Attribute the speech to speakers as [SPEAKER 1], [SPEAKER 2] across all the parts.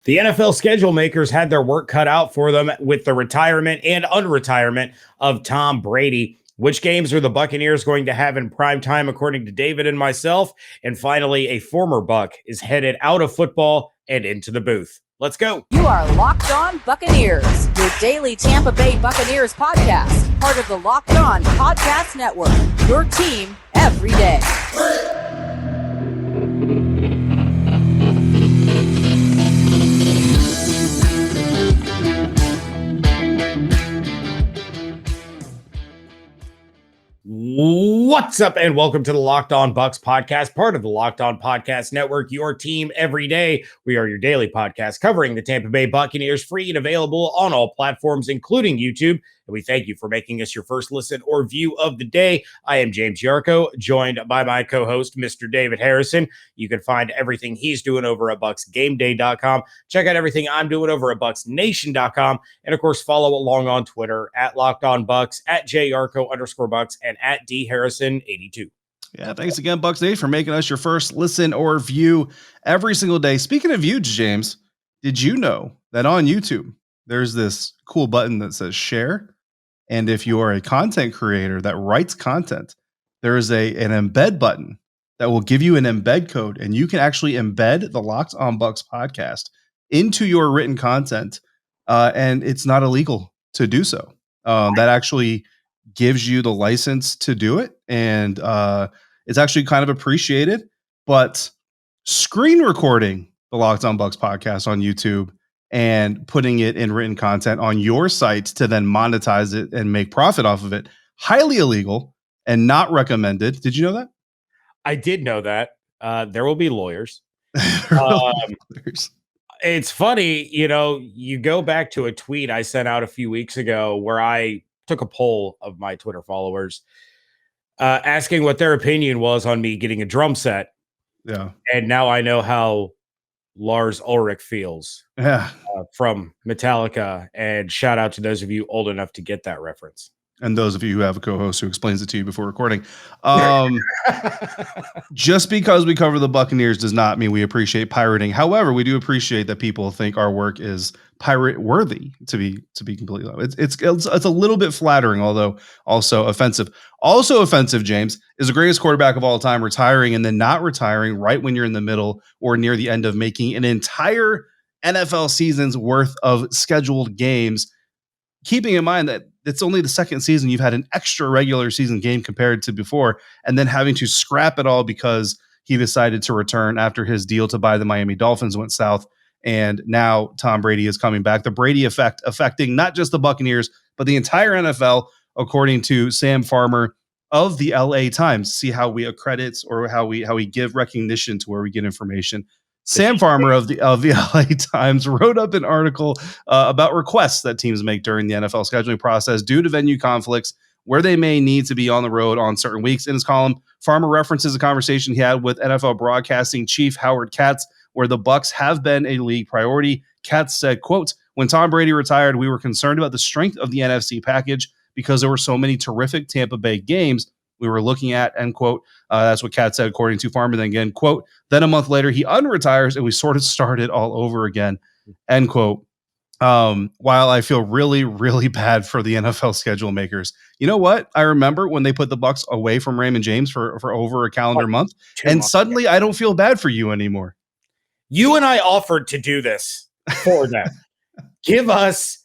[SPEAKER 1] The NFL schedule makers had their work cut out for them with the retirement and unretirement of Tom Brady. Which games are the Buccaneers going to have in prime time, according to David and myself? And finally, a former Buck is headed out of football and into the booth. Let's go.
[SPEAKER 2] You are Locked On Buccaneers, your daily Tampa Bay Buccaneers podcast, part of the Locked On Podcast Network, your team every day.
[SPEAKER 1] What's up, and welcome to the Locked On Bucs podcast, part of the Locked On Podcast Network, your team every day. We are your daily podcast covering the Tampa Bay Buccaneers, free and available on all platforms, including YouTube. And we thank you for making us your first listen or view of the day. I am James Yarcho, joined by my co-host, Mr. David Harrison. You can find everything he's doing over at BucsGameDay.com. Check out everything I'm doing over at BucsNation.com. And of course, follow along on Twitter at LockedOnBucs, at JYarcho_Bucs, and at DHarrison82.
[SPEAKER 3] Yeah, thanks again, Bucs Nation, for making us your first listen or view every single day. Speaking of views, James, did you know that on YouTube, there's this cool button that says share? And if you are a content creator that writes content, there is an embed button that will give you an embed code, and you can actually embed the Locked On Bucs podcast into your written content, and it's not illegal to do so. That actually gives you the license to do it, and it's actually kind of appreciated. But screen recording the Locked On Bucs podcast on YouTube and putting it in written content on your site to then monetize it and make profit off of it, highly illegal and not recommended. Did you know that?
[SPEAKER 1] I did know that. There will be lawyers. It's funny, you go back to a tweet I sent out a few weeks ago where I took a poll of my Twitter followers asking what their opinion was on me getting a drum set.
[SPEAKER 3] Yeah.
[SPEAKER 1] And now I know how Lars Ulrich feels from Metallica. And shout out to those of you old enough to get that reference.
[SPEAKER 3] And those of you who have a co-host who explains it to you before recording. Just because we cover the Buccaneers does not mean we appreciate pirating. However, we do appreciate that people think our work is pirate worthy, to be completely honest. It's a little bit flattering, although also offensive. Also offensive, James, is the greatest quarterback of all time retiring and then not retiring right when you're in the middle or near the end of making an entire NFL season's worth of scheduled games. Keeping in mind that it's only the second season you've had an extra regular season game compared to before, and then having to scrap it all because he decided to return after his deal to buy the Miami Dolphins went south. And now Tom Brady is coming back. The Brady effect affecting not just the Buccaneers, but the entire NFL, according to Sam Farmer of the LA Times. See how we accredit or how we give recognition to where we get information. Sam Farmer of the LA Times wrote up an article about requests that teams make during the NFL scheduling process due to venue conflicts where they may need to be on the road on certain weeks. In his column, Farmer references a conversation he had with NFL broadcasting chief Howard Katz, where the Bucs have been a league priority. Katz said, quote, "When Tom Brady retired, we were concerned about the strength of the NFC package because there were so many terrific Tampa Bay games we were looking at," end quote. That's what Katz said, according to Farmer. Then again, quote, "Then a month later, he unretires and we sort of started all over again," end quote. While I feel really, really bad for the NFL schedule makers, you know what? I remember when they put the Bucs away from Raymond James for over a calendar month, and suddenly I don't feel bad for you anymore.
[SPEAKER 1] You and I offered to do this for them. Give us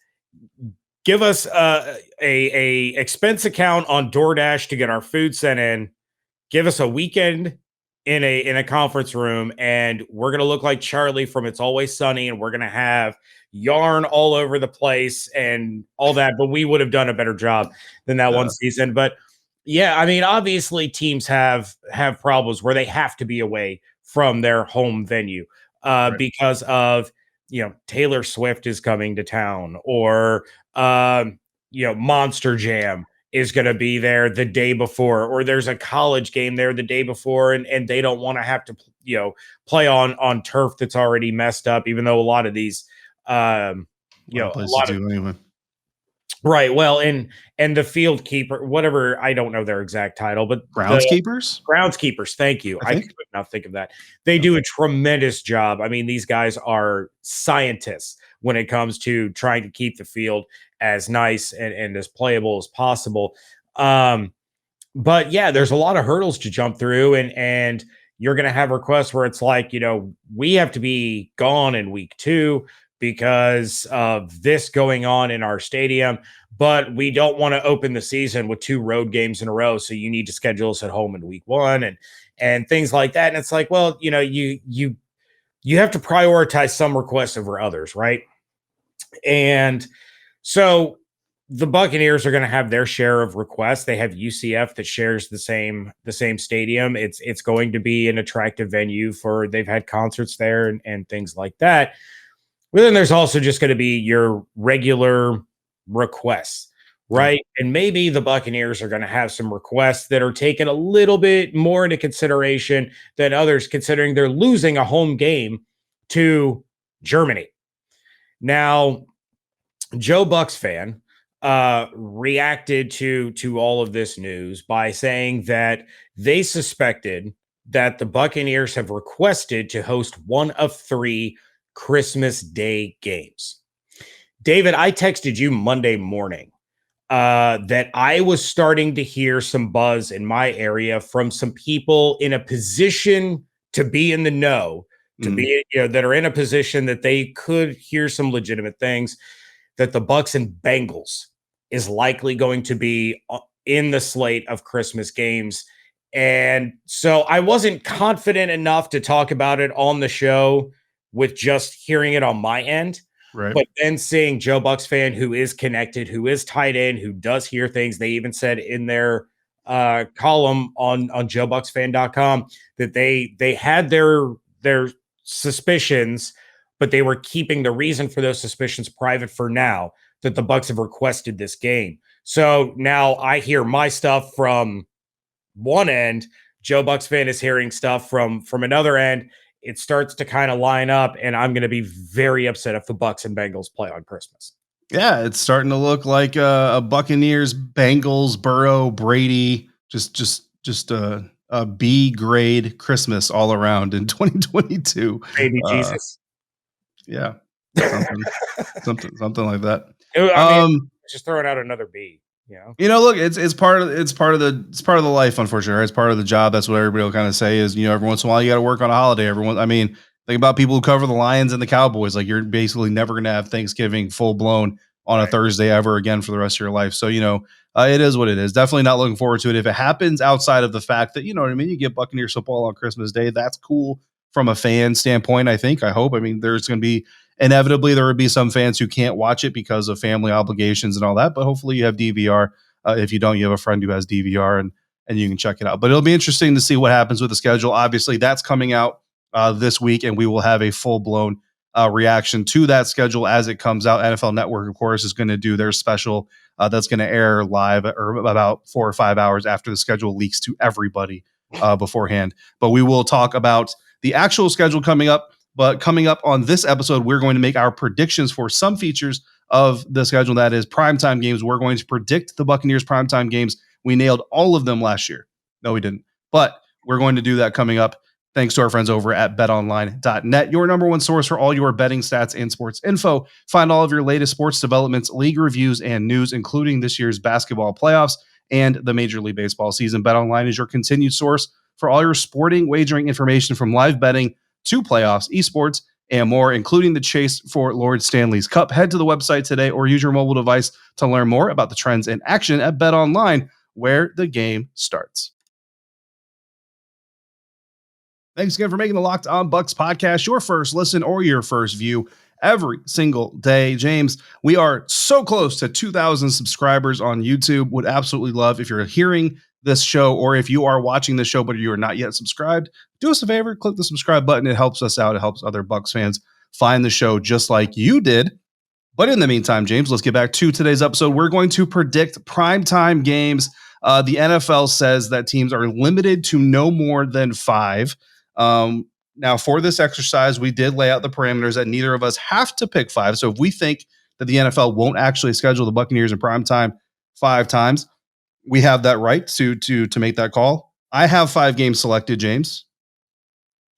[SPEAKER 1] a expense account on DoorDash to get our food sent in. Give us a weekend in a conference room, and we're gonna look like Charlie from It's Always Sunny, and we're gonna have yarn all over the place and all that. But we would have done a better job than that one season. But yeah, I mean, obviously teams have problems where they have to be away from their home venue because of Taylor Swift is coming to town, or Monster Jam is going to be there the day before, or there's a college game there the day before, and they don't want to have to play on turf that's already messed up, even though a lot of these a lot of Right. Well, and the field keeper, whatever, I don't know their exact title, but the
[SPEAKER 3] Groundskeepers,
[SPEAKER 1] groundskeepers, thank you.
[SPEAKER 3] I
[SPEAKER 1] I
[SPEAKER 3] think.
[SPEAKER 1] could not think of that. They do a tremendous job. I mean, these guys are scientists when it comes to trying to keep the field as nice and as playable as possible. Um, but yeah, there's a lot of hurdles to jump through, and you're going to have requests where it's like, we have to be gone in week 2 because of this going on in our stadium, but we don't want to open the season with 2 road games in a row, so you need to schedule us at home in week 1 and things like that. And it's like, well, you have to prioritize some requests over others, right? And so the Buccaneers are going to have their share of requests. They have UCF that shares the same stadium. It's going to be an attractive venue for, they've had concerts there and things like that. But then there's also just going to be your regular requests, right? And maybe the Buccaneers are going to have some requests that are taken a little bit more into consideration than others, considering they're losing a home game to Germany. Now, Joe Bucks fan reacted to all of this news by saying that they suspected that the Buccaneers have requested to host one of 3 Christmas Day games. David, I texted you Monday morning that I was starting to hear some buzz in my area from some people in a position to be in the know, to be, that are in a position that they could hear some legitimate things, that the Bucks and Bengals is likely going to be in the slate of Christmas games. And so I wasn't confident enough to talk about it on the show with just hearing it on my end.
[SPEAKER 3] Right.
[SPEAKER 1] But then seeing Joe Bucks fan who is connected, who is tied in, who does hear things. They even said in their column on joebucksfan.com that they had their suspicions, but they were keeping the reason for those suspicions private for now, that the Bucks have requested this game. So now I hear my stuff from one end, Joe Bucks fan is hearing stuff from another end. It starts to kind of line up, and I'm going to be very upset if the Bucks and Bengals play on Christmas.
[SPEAKER 3] Yeah, it's starting to look like a Buccaneers, Bengals, Burrow, Brady, just a B grade Christmas all around in 2022.
[SPEAKER 1] Baby Jesus.
[SPEAKER 3] Yeah, something like that.
[SPEAKER 1] I mean, just throwing out another B.
[SPEAKER 3] Look, it's part of the life, unfortunately. Right? It's part of the job. That's what everybody will kind of say is, every once in a while you got to work on a holiday. Think about people who cover the Lions and the Cowboys. Like, you're basically never going to have Thanksgiving full blown on a Thursday ever again for the rest of your life. So, it is what it is. Definitely not looking forward to it. If it happens outside of the fact that, you get Buccaneers football on Christmas Day, that's cool from a fan standpoint. I hope. There's going to be, inevitably there would be some fans who can't watch it because of family obligations and all that, but hopefully you have DVR. If you don't, you have a friend who has DVR and you can check it out. But it'll be interesting to see what happens with the schedule. Obviously, that's coming out this week, and we will have a full-blown reaction to that schedule as it comes out. NFL Network, of course, is going to do their special that's going to air live or about 4 or 5 hours after the schedule leaks to everybody beforehand. But we will talk about the actual schedule coming up. But coming up on this episode, we're going to make our predictions for some features of the schedule. That is primetime games. We're going to predict the Buccaneers primetime games. We nailed all of them last year. No, we didn't. But we're going to do that coming up. Thanks to our friends over at betonline.net, your number one source for all your betting stats and sports info. Find all of your latest sports developments, league reviews, and news, including this year's basketball playoffs and the Major League Baseball season. BetOnline is your continued source for all your sporting wagering information, from live betting to playoffs, esports, and more, including the chase for Lord Stanley's Cup. Head to the website today or use your mobile device to learn more about the trends in action at BetOnline, where the game starts. Thanks again for making the Locked On Bucs podcast your first listen or your first view every single day. James, we are so close to 2,000 subscribers on YouTube. Would absolutely love if you're hearing this show, or if you are watching this show but you are not yet subscribed, do us a favor, click the subscribe button. It helps us out. It helps other Bucs fans find the show just like you did. But in the meantime, James, let's get back to today's episode. We're going to predict primetime games. The NFL says that teams are limited to no more than 5. Now, for this exercise, we did lay out the parameters that neither of us have to pick 5. So if we think that the NFL won't actually schedule the Buccaneers in primetime 5 times. We have that right to make that call. I have 5 games selected, James.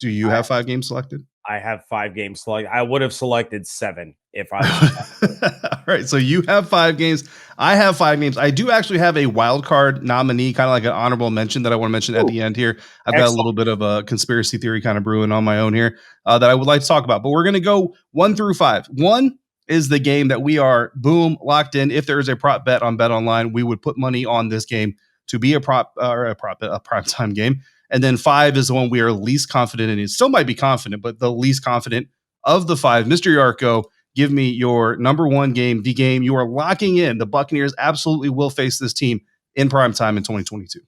[SPEAKER 3] Do you have 5 games selected?
[SPEAKER 1] I have 5 games selected. I would have selected 7 if I was.
[SPEAKER 3] All right. So you have 5 games. I have 5 games. I do actually have a wild card nominee, kind of like an honorable mention that I want to mention at the end here. I've got a little bit of a conspiracy theory kind of brewing on my own here that I would like to talk about. But we're going to go 1 through 5. 1 is the game that we are, boom, locked in. If there is a prop bet on BetOnline, we would put money on this game to be a primetime game. And then 5 is the one we are least confident in. It still might be confident, but the least confident of the 5. Mr. Yarcho, give me your number 1 game, the game you are locking in. The Buccaneers absolutely will face this team in primetime in 2022.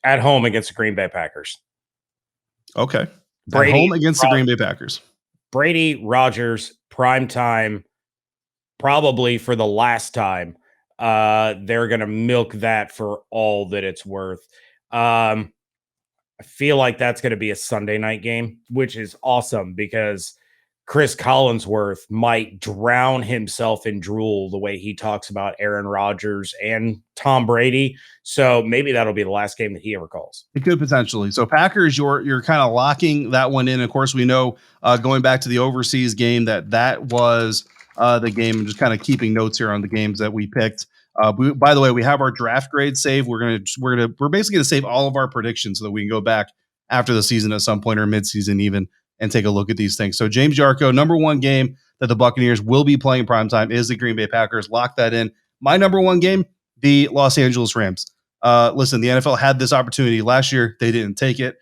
[SPEAKER 1] At home against the Green Bay Packers.
[SPEAKER 3] Okay.
[SPEAKER 1] Brady,
[SPEAKER 3] at home against the Green Bay Packers.
[SPEAKER 1] Brady, Rodgers, primetime, probably for the last time. They're going to milk that for all that it's worth. I feel like that's going to be a Sunday night game, which is awesome because Chris Collinsworth might drown himself in drool the way he talks about Aaron Rodgers and Tom Brady. So maybe that'll be the last game that he ever calls.
[SPEAKER 3] It could potentially. So Packers, you're kind of locking that one in. Of course, we know going back to the overseas game that was the game, and just kind of keeping notes here on the games that we picked. By the way, we have our draft grade saved. We're basically gonna save all of our predictions so that we can go back after the season at some point or midseason even and take a look at these things. So James Yarcho, number 1 game that the Buccaneers will be playing primetime is the Green Bay Packers. Lock that in. My number 1 game, the Los Angeles Rams. Listen, the NFL had this opportunity last year. They didn't take it.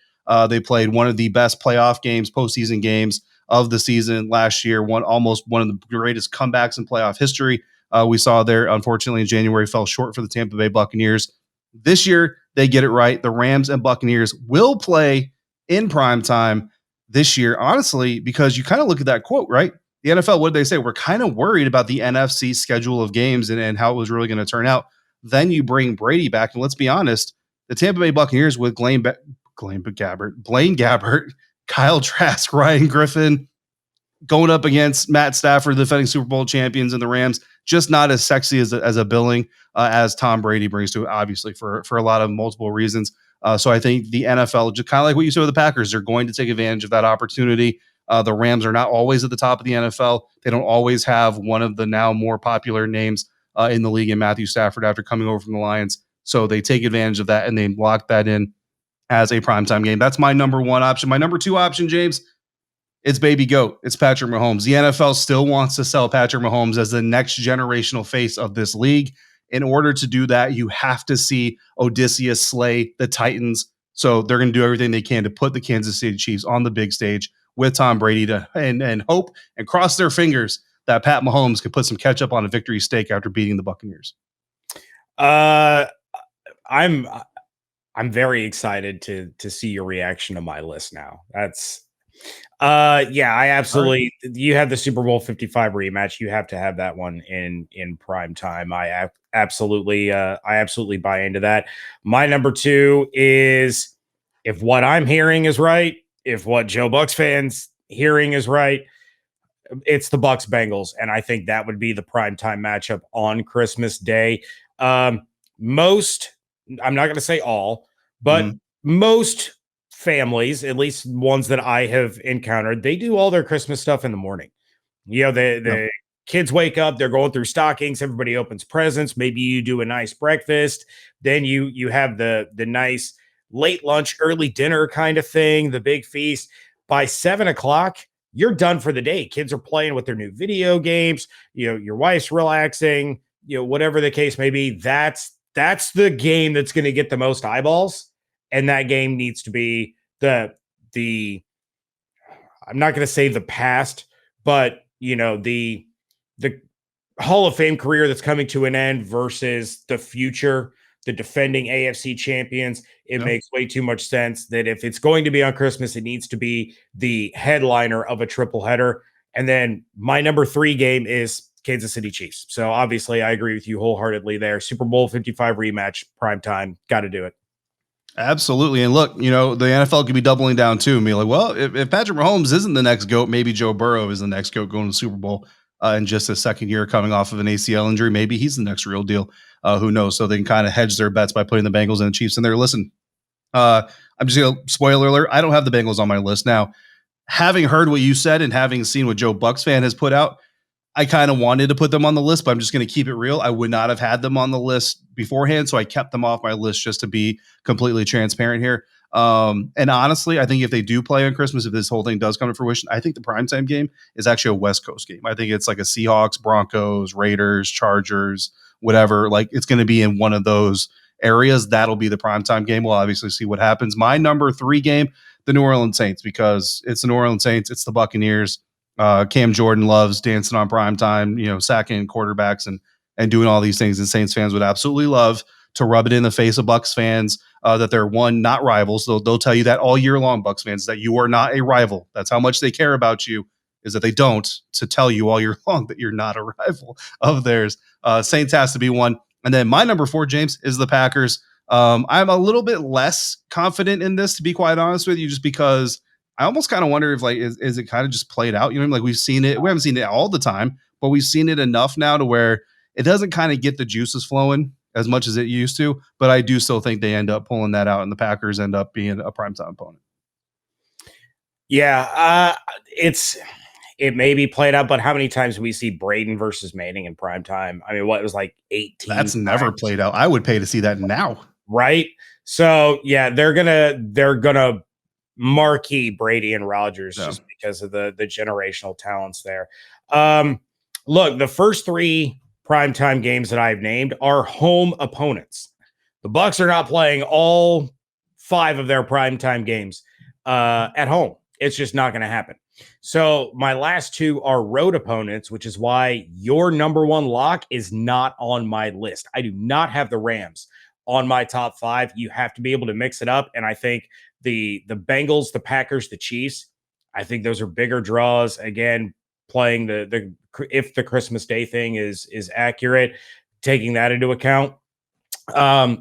[SPEAKER 3] They played one of the best playoff games, postseason games of the season last year. Almost one of the greatest comebacks in playoff history. We saw there, unfortunately, in January, fell short for the Tampa Bay Buccaneers. This year, they get it right. The Rams and Buccaneers will play in primetime this year, honestly, because you kind of look at that quote, right? The NFL, what did they say? We're kind of worried about the NFC schedule of games and how it was really going to turn out. Then you bring Brady back, and let's be honest, the Tampa Bay Buccaneers with Blaine Gabbert, Kyle Trask, Ryan Griffin, going up against Matt Stafford, the defending Super Bowl champions, and the Rams, just not as sexy as a billing as Tom Brady brings to it, obviously, for a lot of multiple reasons. So I think the NFL, just kind of like what you said with the Packers, they're going to take advantage of that opportunity. The Rams are not always at the top of the NFL. They don't always have one of the now more popular names in the league in Matthew Stafford after coming over from the Lions. So they take advantage of that and they lock that in as a primetime game. That's my number 1 option. My number 2 option, James, it's Baby Goat. It's Patrick Mahomes. The NFL still wants to sell Patrick Mahomes as the next generational face of this league. In order to do that, you have to see Odysseus slay the Titans. So they're going to do everything they can to put the Kansas City Chiefs on the big stage with Tom Brady and hope and cross their fingers that Pat Mahomes could put some ketchup on a victory steak after beating the Buccaneers.
[SPEAKER 1] I'm very excited to see your reaction to my list now. I absolutely. You have the Super Bowl 55 rematch. You have to have that one in prime time. I absolutely buy into that. My number 2 is, if what I'm hearing is right, if what Joe Bucks fans hearing is right, it's the Bucks Bengals, and I think that would be the primetime matchup on Christmas Day. Most, I'm not going to say all, but most families, at least ones that I have encountered, they do all their Christmas stuff in the morning. You know, the kids wake up, they're going through stockings, everybody opens presents. Maybe you do a nice breakfast. Then you have the nice late lunch, early dinner kind of thing, the big feast. By 7:00, you're done for the day. Kids are playing with their new video games. You know, your wife's relaxing, you know, whatever the case may be. That's the game that's going to get the most eyeballs. And that game needs to be the I'm not going to say the past, but you know, the Hall of Fame career that's coming to an end versus the future, the defending AFC champions. It makes way too much sense that if it's going to be on Christmas, it needs to be the headliner of a triple header. And then my number 3 game is Kansas City Chiefs. So obviously I agree with you wholeheartedly there. Super Bowl 55 rematch, primetime, got to do it.
[SPEAKER 3] Absolutely. And look, you know, the NFL could be doubling down too and be like, well, if Patrick Mahomes isn't the next GOAT, maybe Joe Burrow is the next GOAT going to the Super Bowl. in just his second year coming off of an ACL injury. Maybe he's the next real deal. Who knows? So they can kind of hedge their bets by putting the Bengals and the Chiefs in there. Listen, I'm just going to spoiler alert. I don't have the Bengals on my list now. Having heard what you said and having seen what Joe Bucks fan has put out, I kind of wanted to put them on the list, but I'm just going to keep it real. I would not have had them on the list beforehand, so I kept them off my list just to be completely transparent here. And honestly, I think if they do play on Christmas, if this whole thing does come to fruition, I think the primetime game is actually a West Coast game. I think it's like a Seahawks, Broncos, Raiders, Chargers, whatever. Like it's going to be in one of those areas. That'll be the primetime game. We'll obviously see what happens. My number 3 game, the New Orleans Saints, because it's the New Orleans Saints. It's the Buccaneers. Cam Jordan loves dancing on primetime, sacking quarterbacks and doing all these things. And Saints fans would absolutely love to rub it in the face of Bucs fans that they're not rivals. They'll tell you that all year long, Bucs fans, that you are not a rival. That's how much they care about you, is that they don't to tell you all year long that you're not a rival of theirs. Saints has to be one. And then my number 4, James, is the Packers. I'm a little bit less confident in this, to be quite honest with you, just because I almost kind of wonder if is it kind of just played out? Like we've seen it. We haven't seen it all the time, but we've seen it enough now to where it doesn't kind of get the juices flowing as much as it used to. But I do still think they end up pulling that out, and the Packers end up being a primetime opponent.
[SPEAKER 1] Yeah, it may be played out, but how many times do we see Braden versus Manning in primetime? I mean, it was like 18.
[SPEAKER 3] That's times. Never played out. I would pay to see that now.
[SPEAKER 1] Right. So yeah, they're gonna marquee Brady and Rodgers just because of the generational talents there. Look, the first 3 primetime games that I've named are home opponents. The Bucs are not playing all 5 of their primetime games at home. It's just not going to happen. So my last 2 are road opponents, which is why your number 1 lock is not on my list. I do not have the Rams on my top 5. You have to be able to mix it up. And I think the Bengals, the Packers, the Chiefs, I think those are bigger draws. Again, playing if the Christmas Day thing is accurate, taking that into account.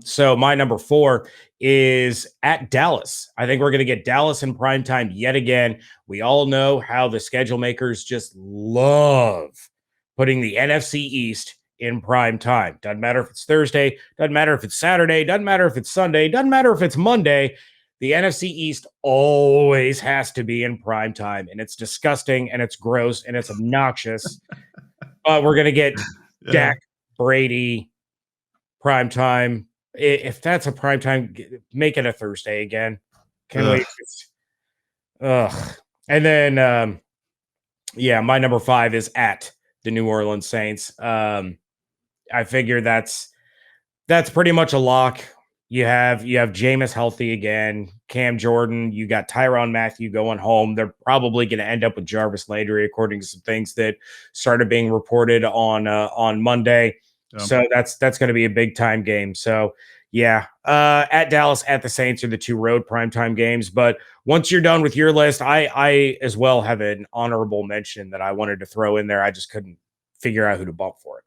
[SPEAKER 1] So my number 4 is at Dallas. I think we're going to get Dallas in primetime yet again. We all know how the schedule makers just love putting the NFC East in prime time. Doesn't matter if it's Thursday, doesn't matter if it's Saturday, doesn't matter if it's Sunday, doesn't matter if it's Monday. The NFC East always has to be in prime time, and it's disgusting and it's gross and it's obnoxious. But we're going to get Dak, Brady, prime time. If that's a prime time, make it a Thursday again. Can we? Ugh. And then, my number 5 is at the New Orleans Saints. I figure that's pretty much a lock. You have Jameis healthy again, Cam Jordan. You got Tyrann Mathieu going home. They're probably going to end up with Jarvis Landry, according to some things that started being reported on Monday. So that's going to be a big time game. So yeah, at Dallas, at the Saints are the 2 road primetime games. But once you're done with your list, I as well have an honorable mention that I wanted to throw in there. I just couldn't figure out who to bump for it.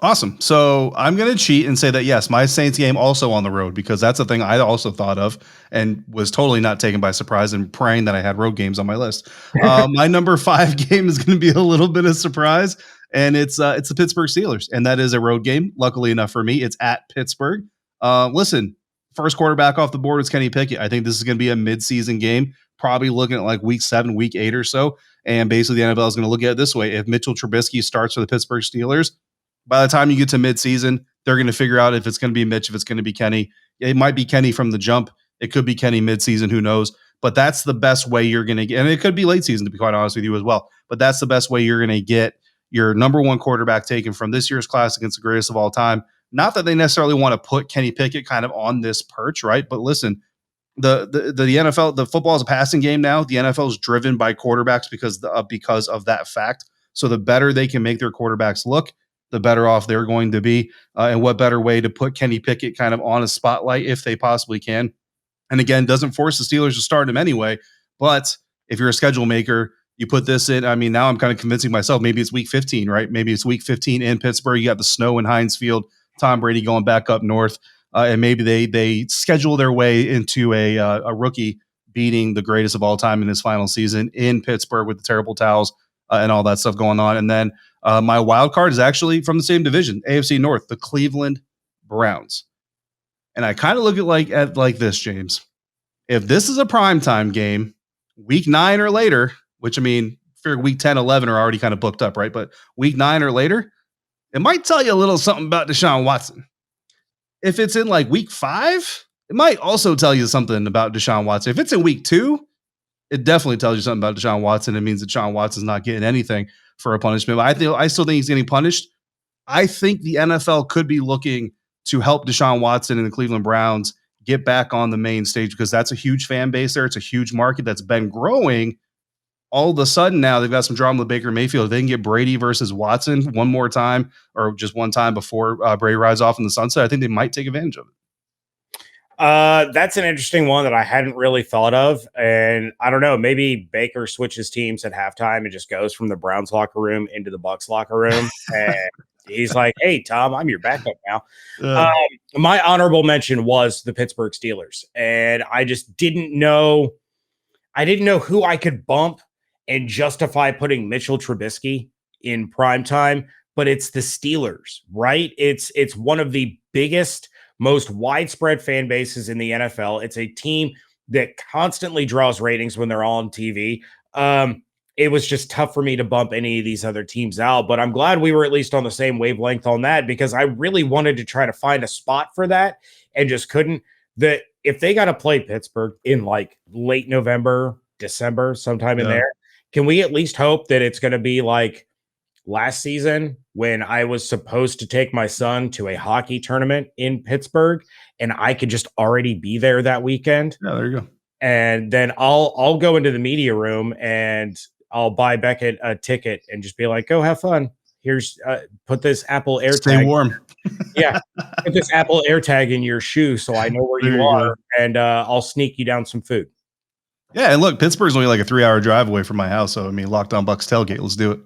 [SPEAKER 3] Awesome. So I'm going to cheat and say that, yes, my Saints game also on the road, because that's a thing I also thought of and was totally not taken by surprise and praying that I had road games on my list. My number 5 game is going to be a little bit of surprise, and it's the Pittsburgh Steelers, and that is a road game. Luckily enough for me, it's at Pittsburgh. Listen, first quarterback off the board is Kenny Pickett. I think this is going to be a midseason game, probably looking at like week 7, week 8 or so. And basically the NFL is going to look at it this way. If Mitchell Trubisky starts for the Pittsburgh Steelers, by the time you get to midseason, they're going to figure out if it's going to be Mitch, if it's going to be Kenny. It might be Kenny from the jump. It could be Kenny midseason. Who knows? But that's the best way you're going to get. And it could be late season, to be quite honest with you as well. But that's the best way you're going to get your number 1 quarterback taken from this year's class against the greatest of all time. Not that they necessarily want to put Kenny Pickett kind of on this perch, right? But listen, the NFL, the football is a passing game now. The NFL is driven by quarterbacks because of that fact. So the better they can make their quarterbacks look, the better off they're going to be. And what better way to put Kenny Pickett kind of on a spotlight if they possibly can. And again, doesn't force the Steelers to start him anyway. But if you're a schedule maker, you put this in. I mean, now I'm kind of convincing myself, maybe it's week 15, right? Maybe it's week 15 in Pittsburgh. You got the snow in Heinz Field, Tom Brady going back up north. And maybe they schedule their way into a rookie beating the greatest of all time in his final season in Pittsburgh with the terrible towels and all that stuff going on. And then My wild card is actually from the same division, AFC North, the Cleveland Browns. And I kind of look at like this, James. If this is a primetime game, week 9 or later, which I mean, for week 10, 11 are already kind of booked up, right? But week 9 or later, it might tell you a little something about Deshaun Watson. If it's in like week 5, it might also tell you something about Deshaun Watson. If it's in week 2, it definitely tells you something about Deshaun Watson. It means that Deshaun Watson's not getting anything for a punishment. But I still think he's getting punished. I think the NFL could be looking to help Deshaun Watson and the Cleveland Browns get back on the main stage because that's a huge fan base there. It's a huge market that's been growing. All of a sudden now they've got some drama with Baker Mayfield. If they can get Brady versus Watson one more time or just one time before Brady rides off in the sunset, I think they might take advantage of it.
[SPEAKER 1] That's an interesting one that I hadn't really thought of. And I don't know, maybe Baker switches teams at halftime and just goes from the Browns locker room into the Bucs locker room. And he's like, hey, Tom, I'm your backup now. My honorable mention was the Pittsburgh Steelers. And I just didn't know. I didn't know who I could bump and justify putting Mitchell Trubisky in primetime, but it's the Steelers, right? It's one of the biggest, most widespread fan bases in the NFL. It's a team that constantly draws ratings when they're on TV. It was just tough for me to bump any of these other teams out, but I'm glad we were at least on the same wavelength on that because I really wanted to try to find a spot for that and just couldn't. That if they got to play Pittsburgh in like late November, December, sometime in there, can we at least hope that it's going to be like last season when I was supposed to take my son to a hockey tournament in Pittsburgh and I could just already be there that weekend?
[SPEAKER 3] Yeah, there you go.
[SPEAKER 1] And then I'll go into the media room and I'll buy Beckett a ticket and just be like, go have fun. Here's put this Apple AirTag.
[SPEAKER 3] Stay warm.
[SPEAKER 1] Yeah. Put this Apple AirTag in your shoe so I know where you are. And I'll sneak you down some food.
[SPEAKER 3] Yeah. And look, Pittsburgh's only like a 3-hour drive away from my house. So, I mean, Locked On Bucs tailgate. Let's do it.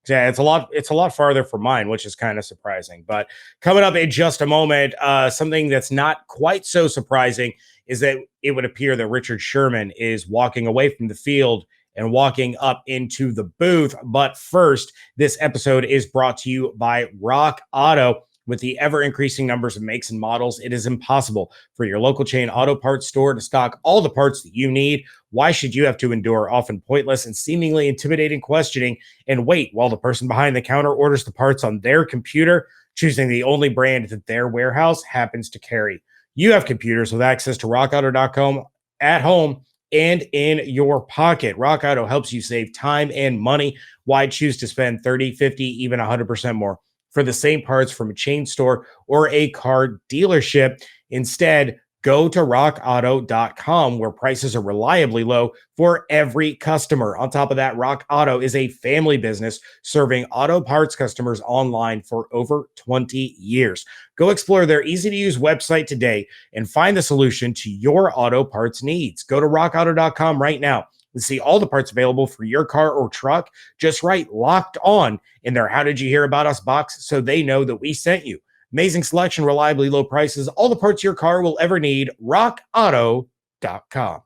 [SPEAKER 1] Yeah, it's a lot farther from mine, which is kind of surprising. But coming up in just a moment, something that's not quite so surprising is that it would appear that Richard Sherman is walking away from the field and walking up into the booth. But first, this episode is brought to you by Rock Auto. With the ever-increasing numbers of makes and models, it is impossible for your local chain auto parts store to stock all the parts that you need. Why should you have to endure often pointless and seemingly intimidating questioning and wait while the person behind the counter orders the parts on their computer, choosing the only brand that their warehouse happens to carry? You have computers with access to rockauto.com at home and in your pocket. Rock Auto helps you save time and money. Why choose to spend 30, 50, even 100% more for the same parts from a chain store or a car dealership? Instead, go to rockauto.com where prices are reliably low for every customer. On top of that, Rock Auto is a family business serving auto parts customers online for over 20 years. Go explore their easy-to-use website today and find the solution to your auto parts needs. Go to rockauto.com right now and see all the parts available for your car or truck. Just write Locked On in their How Did You Hear About Us box so they know that we sent you. Amazing selection, reliably low prices, all the parts your car will ever need. rockauto.com.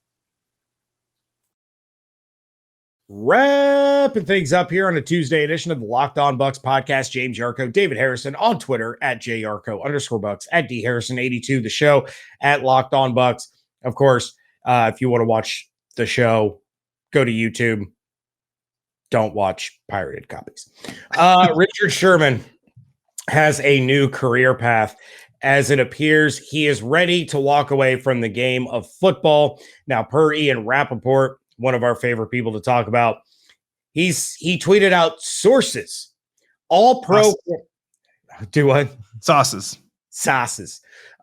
[SPEAKER 1] Wrapping things up here on a Tuesday edition of the Locked On Bucs podcast. James Yarcho, David Harrison on Twitter at @JYarcho_Bucs, at DHarrison82, the show at Locked On Bucs. Of course, if you want to watch the show, go to YouTube. Don't watch pirated copies. Richard Sherman has a new career path as it appears he is ready to walk away from the game of football. Now, per Ian Rappaport, one of our favorite people to talk about, he tweeted out sources. All pro. Do what?
[SPEAKER 3] Sauces.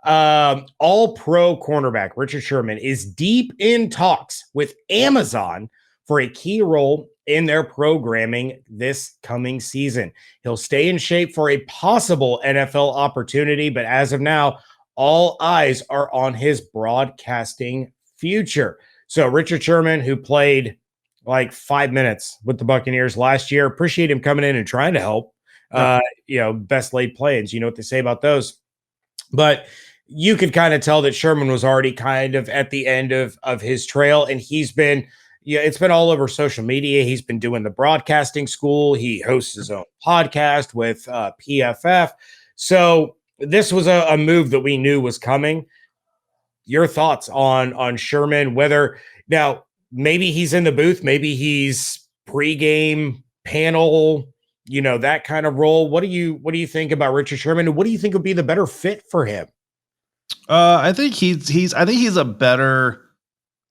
[SPEAKER 1] All pro cornerback Richard Sherman is deep in talks with Amazon for a key role in their programming this coming season. He'll stay in shape for a possible NFL opportunity, but as of now, all eyes are on his broadcasting future. So Richard Sherman, who played like 5 minutes with the Buccaneers last year, appreciate him coming in and trying to help. Best laid plans. You know what they say about those. But you could kind of tell that Sherman was already kind of at the end of his trail, and he's been yeah, it's been all over social media. He's been doing the broadcasting school. He hosts his own podcast with PFF. So this was a move that we knew was coming. Your thoughts on Sherman? Whether now maybe he's in the booth, maybe he's pregame panel, that kind of role. What do you think about Richard Sherman? And what do you think would be the better fit for him?
[SPEAKER 3] I think he's a better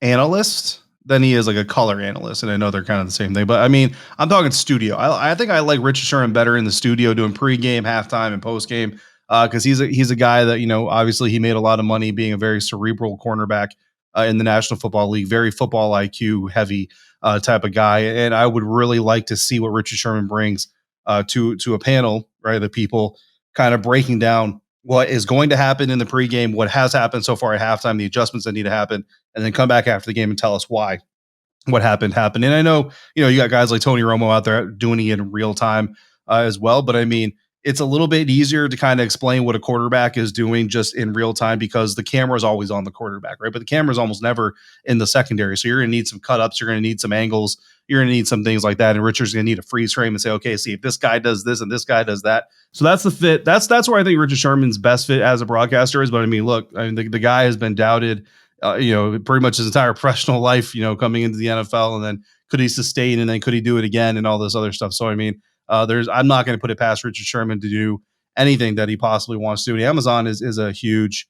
[SPEAKER 3] analyst than he is like a color analyst. And I know they're kind of the same thing, but I mean, I'm talking studio. I think I like Richard Sherman better in the studio doing pregame, halftime, and postgame. Because he's a guy that, obviously he made a lot of money being a very cerebral cornerback in the National Football League, very football IQ heavy type of guy. And I would really like to see what Richard Sherman brings to a panel, right? The people kind of breaking down what is going to happen in the pregame, what has happened so far at halftime, the adjustments that need to happen, and then come back after the game and tell us why what happened. And I know, you got guys like Tony Romo out there doing it in real time as well. But I mean, it's a little bit easier to kind of explain what a quarterback is doing just in real time because the camera is always on the quarterback, right? But the camera is almost never in the secondary. So you're going to need some cut ups. You're going to need some angles. You're going to need some things like that. And Richard's going to need a freeze frame and say, okay, see if this guy does this and this guy does that. So that's the fit. That's where I think Richard Sherman's best fit as a broadcaster is. But I mean, look, the guy has been doubted, pretty much his entire professional life, coming into the NFL, and then could he sustain and then could he do it again and all this other stuff. So, I mean, I'm not going to put it past Richard Sherman to do anything that he possibly wants to do. And Amazon is a huge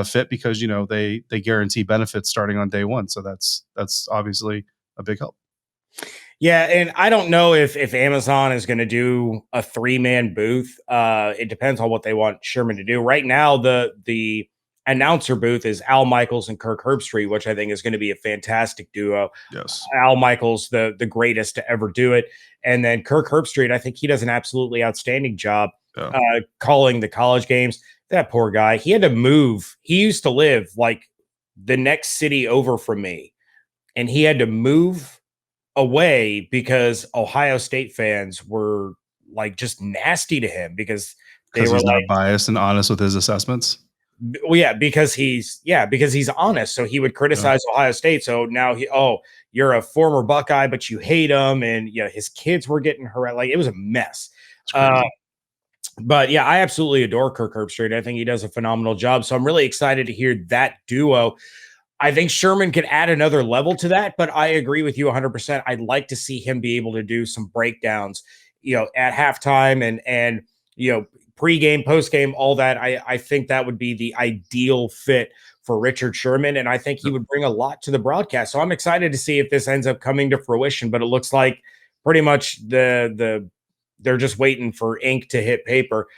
[SPEAKER 3] fit because, they guarantee benefits starting on day one. So that's obviously a big help.
[SPEAKER 1] Yeah. And I don't know if Amazon is going to do a 3-man booth. It depends on what they want Sherman to do. Right now, the announcer booth is Al Michaels and Kirk Herbstreit, which I think is going to be a fantastic duo.
[SPEAKER 3] Yes.
[SPEAKER 1] Al Michaels, the greatest to ever do it. And then Kirk Herbstreit, I think he does an absolutely outstanding job calling the college games. That poor guy, he had to move. He used to live like the next city over from me, and he had to move away because Ohio State fans were like just nasty to him because they were
[SPEAKER 3] he's
[SPEAKER 1] like
[SPEAKER 3] not biased and honest with his assessments.
[SPEAKER 1] Well, yeah, because he's honest. So he would criticize Ohio State. So now you're a former Buckeye, but you hate him, and his kids were getting harassed. Like it was a mess. But yeah, I absolutely adore Kirk Herbstreit. I think he does a phenomenal job. So I'm really excited to hear that duo. I think Sherman could add another level to that, but I agree with you 100%. I'd like to see him be able to do some breakdowns, at halftime and pregame, postgame, all that. I think that would be the ideal fit for Richard Sherman, and I think he would bring a lot to the broadcast. So I'm excited to see if this ends up coming to fruition, but it looks like pretty much they're just waiting for ink to hit paper.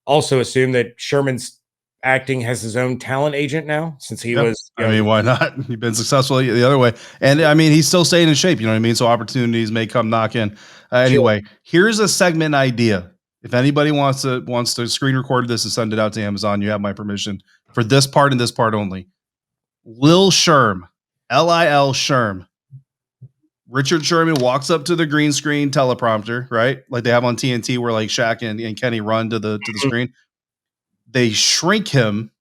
[SPEAKER 1] Also assume that Sherman's acting has his own talent agent now since he was.
[SPEAKER 3] I mean, why not? He's been successful the other way. And I mean, he's still staying in shape, you know what I mean? So opportunities may come knocking. Anyway, here's a segment idea. If anybody wants to screen record this and send it out to Amazon, you have my permission for this part and this part only. Lil Sherm, Lil Sherm. Richard Sherman walks up to the green screen teleprompter, right? Like they have on TNT where like Shaq and Kenny run to the screen. They shrink him,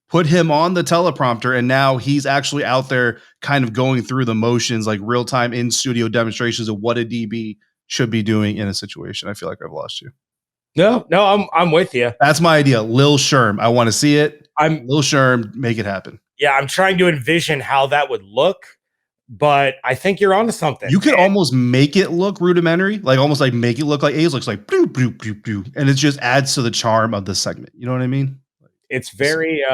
[SPEAKER 3] put him on the teleprompter, and now he's actually out there kind of going through the motions, like real-time in-studio demonstrations of what a DB should be doing in a situation. I feel like I've lost you.
[SPEAKER 1] No, I'm with you.
[SPEAKER 3] That's my idea. Lil Sherm. I want to see it. Lil Sherm, make it happen.
[SPEAKER 1] Yeah, I'm trying to envision how that would look, but I think you're onto something.
[SPEAKER 3] You could almost make it look rudimentary, like almost like make it look like A's looks like bloop, bloop, bloop, bloop, and it just adds to the charm of the segment. You know what I mean?
[SPEAKER 1] It's very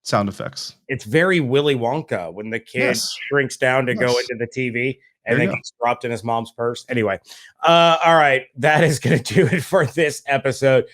[SPEAKER 3] sound effects.
[SPEAKER 1] It's very Willy Wonka when the kid shrinks down to go into the TV and then gets dropped in his mom's purse. Anyway, all right, that is going to do it for this episode.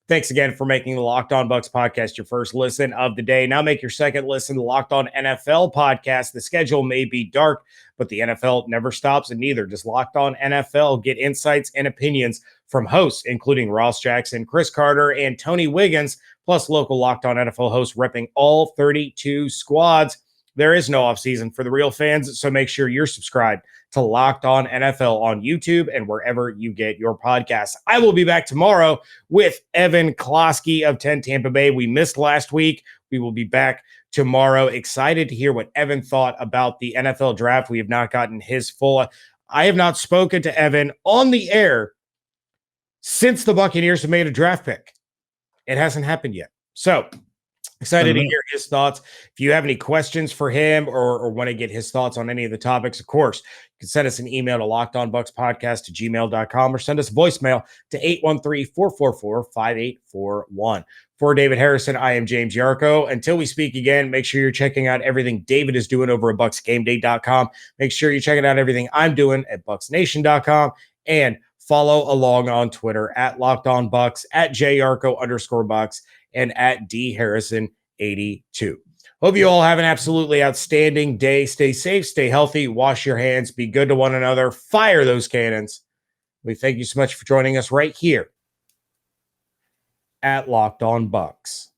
[SPEAKER 1] Thanks again for making the Locked On Bucs podcast your first listen of the day. Now make your second listen to the Locked On NFL podcast. The schedule may be dark, but the NFL never stops, and neither does Locked On NFL. Get insights and opinions from hosts, including Ross Jackson, Chris Carter, and Tony Wiggins, plus local Locked On NFL hosts repping all 32 squads. There is no offseason for the real fans, so make sure you're subscribed to Locked On NFL on YouTube and wherever you get your podcasts. I will be back tomorrow with Evan Klosky of 10 Tampa Bay. We missed last week. We will be back tomorrow. Excited to hear what Evan thought about the NFL draft. We have not gotten his full. I have not spoken to Evan on the air since the Buccaneers have made a draft pick. It hasn't happened yet. So excited to hear his thoughts. If you have any questions for him or want to get his thoughts on any of the topics, of course, you can send us an email to lockedonbuckspodcast@gmail.com or send us a voicemail to 813-444-5841. For David Harrison, I am James Yarcho. Until we speak again, make sure you're checking out everything David is doing over at BucsGameDay.com. Make sure you're checking out everything I'm doing at BucsNation.com, and follow along on Twitter at LockedOnBucs, at JYarcho_Bucs, and at DHarrison82. Hope you all have an absolutely outstanding day. Stay safe, stay healthy, wash your hands, be good to one another, fire those cannons. We thank you so much for joining us right here at Locked On Bucs.